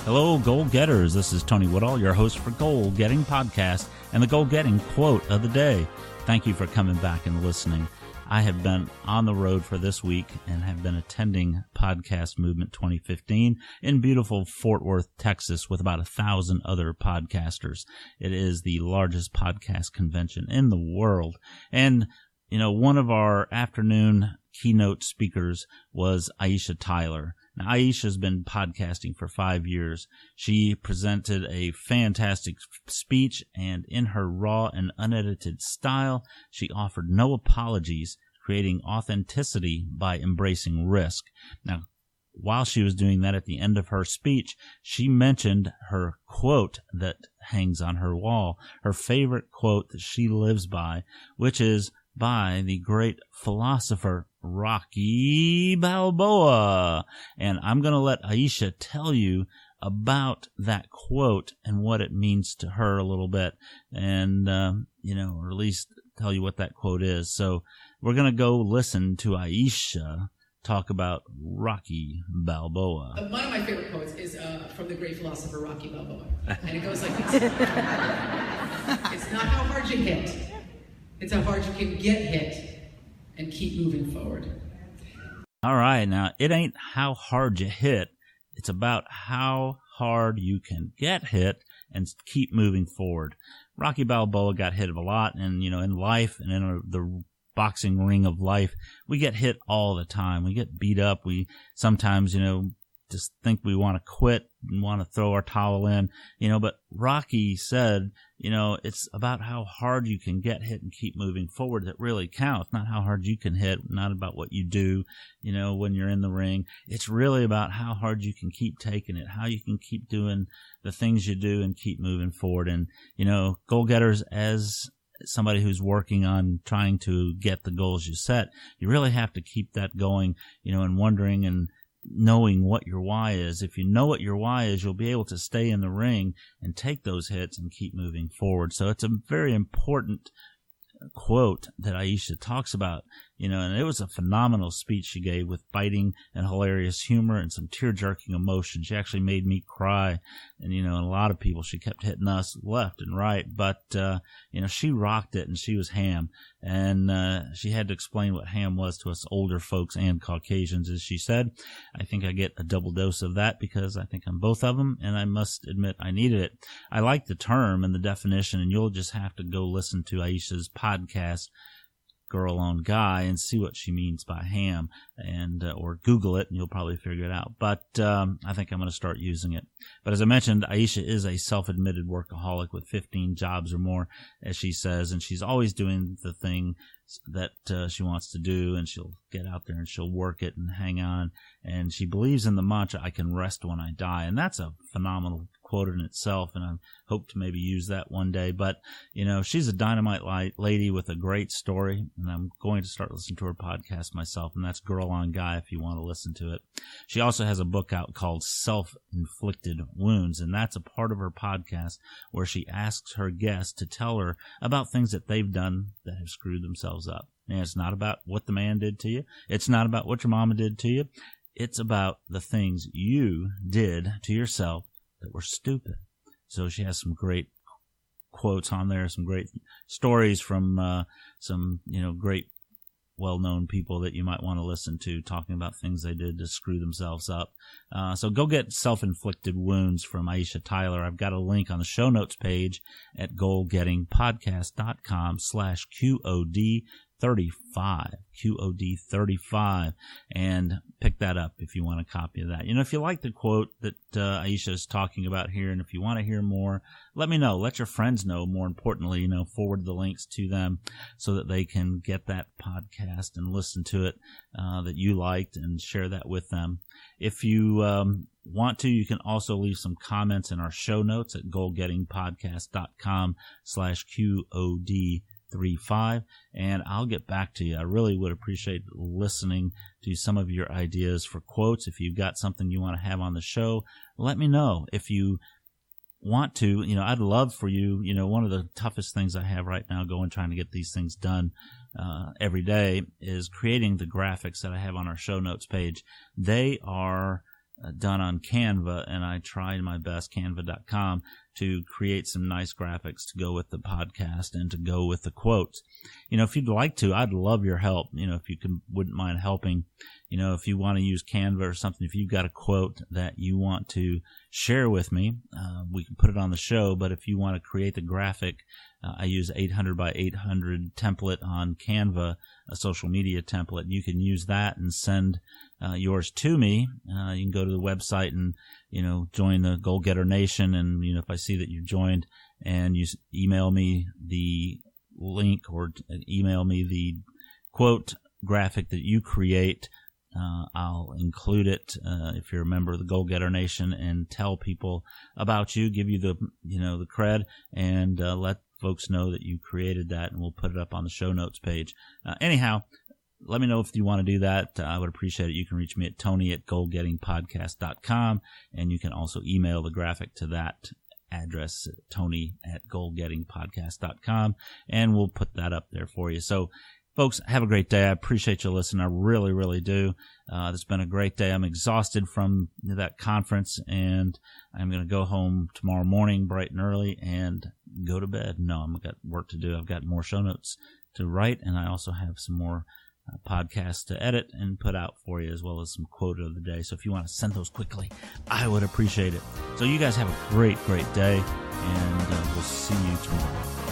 Hello, Goal Getters. This is Tony Woodall, your host for Goal Getting Podcast and the Goal Getting Quote of the Day. Thank you for coming back and listening. I have been on the road for this week and have been attending Podcast Movement 2015 in beautiful Fort Worth, Texas, with about 1,000 other podcasters. It is the largest podcast convention in the world. And, you know, one of our afternoon keynote speakers was Aisha Tyler. Now, Aisha's been podcasting for 5 years. She presented a fantastic speech, and in her raw and unedited style, she offered no apologies, creating authenticity by embracing risk. Now, while she was doing that at the end of her speech, she mentioned her quote that hangs on her wall, her favorite quote that she lives by, which is by the great philosopher Rocky Balboa. And I'm going to let Aisha tell you about that quote and what it means to her a little bit, and, or at least tell you what that quote is. So we're going to go listen to Aisha talk about Rocky Balboa. One of my favorite quotes is from the great philosopher Rocky Balboa. And it goes like this. It's not how hard you hit. It's how hard you can get hit and keep moving forward. All right. Now, it ain't how hard you hit. It's about how hard you can get hit and keep moving forward. Rocky Balboa got hit a lot, and, in life and in the boxing ring of life, we get hit all the time. We get beat up. We sometimes, just think we want to quit and want to throw our towel in, but Rocky said, it's about how hard you can get hit and keep moving forward that really counts, not how hard you can hit, not about what you do, when you're in the ring. It's really about how hard you can keep taking it, how you can keep doing the things you do and keep moving forward. And, goal getters, as somebody who's working on trying to get the goals you set, you really have to keep that going, and wondering and knowing what your why is. If you know what your why is, you'll be able to stay in the ring and take those hits and keep moving forward. So it's a very important quote that Aisha talks about, and it was a phenomenal speech she gave with biting and hilarious humor and some tear-jerking emotion. She actually made me cry, and, and a lot of people, she kept hitting us left and right, but, she rocked it, and she was ham, and she had to explain what ham was to us older folks and Caucasians, as she said. I think I get a double dose of that because I think I'm both of them, and I must admit I needed it. I like the term and the definition, and you'll just have to go listen to Aisha's podcast, Girl on Guy, and see what she means by ham, and or Google it and you'll probably figure it out. But I think I'm going to start using it. But as I mentioned, Aisha is a self-admitted workaholic with 15 jobs or more, as she says, and she's always doing the thing that she wants to do, and she'll get out there and she'll work it and hang on. And she believes in the mantra, I can rest when I die. And that's a phenomenal quote in itself, and I hope to maybe use that one day. But, she's a dynamite lady with a great story, and I'm going to start listening to her podcast myself, and that's Girl on Guy if you want to listen to it. She also has a book out called Self-Inflicted Wounds, and that's a part of her podcast where she asks her guests to tell her about things that they've done that have screwed themselves up. And it's not about what the man did to you. It's not about what your mama did to you. It's about the things you did to yourself that were stupid. So she has some great quotes on there, some great stories from some, great well-known people that you might want to listen to talking about things they did to screw themselves up. So go get Self-Inflicted Wounds from Aisha Tyler. I've got a link on the show notes page at goalgettingpodcast.com/QOD35, QOD-035, and pick that up if you want a copy of that. If you like the quote that Aisha is talking about here, and if you want to hear more, let me know. Let your friends know, more importantly, forward the links to them so that they can get that podcast and listen to it that you liked and share that with them. If you want to, you can also leave some comments in our show notes at goalgettingpodcast.com/QOD35, and I'll get back to you. I really would appreciate listening to some of your ideas for quotes. If you've got something you want to have on the show, let me know. If you want to, I'd love for you, one of the toughest things I have right now trying to get these things done every day is creating the graphics that I have on our show notes page. They are done on Canva, and I tried my best, canva.com, to create some nice graphics to go with the podcast and to go with the quotes. If you'd like to, I'd love your help. If you wouldn't mind helping, if you want to use Canva or something, if you've got a quote that you want to share with me, we can put it on the show. But if you want to create the graphic, I use 800 by 800 template on Canva, a social media template. You can use that and send yours to me. You can go to the website and, join the Goal Getter Nation. And, if I see that you've joined, and you email me the link or email me the quote graphic that you create, I'll include it if you're a member of the Goal Getter Nation, and tell people about you, give you the the cred, and let folks know that you created that, and we'll put it up on the show notes page. Anyhow, let me know if you want to do that. I would appreciate it. You can reach me at tony@goalgettingpodcast.com, and you can also email the graphic to that address, tony@goalgettingpodcast.com, and we'll put that up there for you. So, folks, have a great day. I appreciate you listening. I really, really do. It's been a great day. I'm exhausted from that conference, and I'm going to go home tomorrow morning bright and early and go to bed. No, I've got work to do. I've got more show notes to write, and I also have some more podcasts to edit and put out for you, as well as some quote of the day. So if you want to send those quickly, I would appreciate it. So you guys have a great, great day, and we'll see you tomorrow.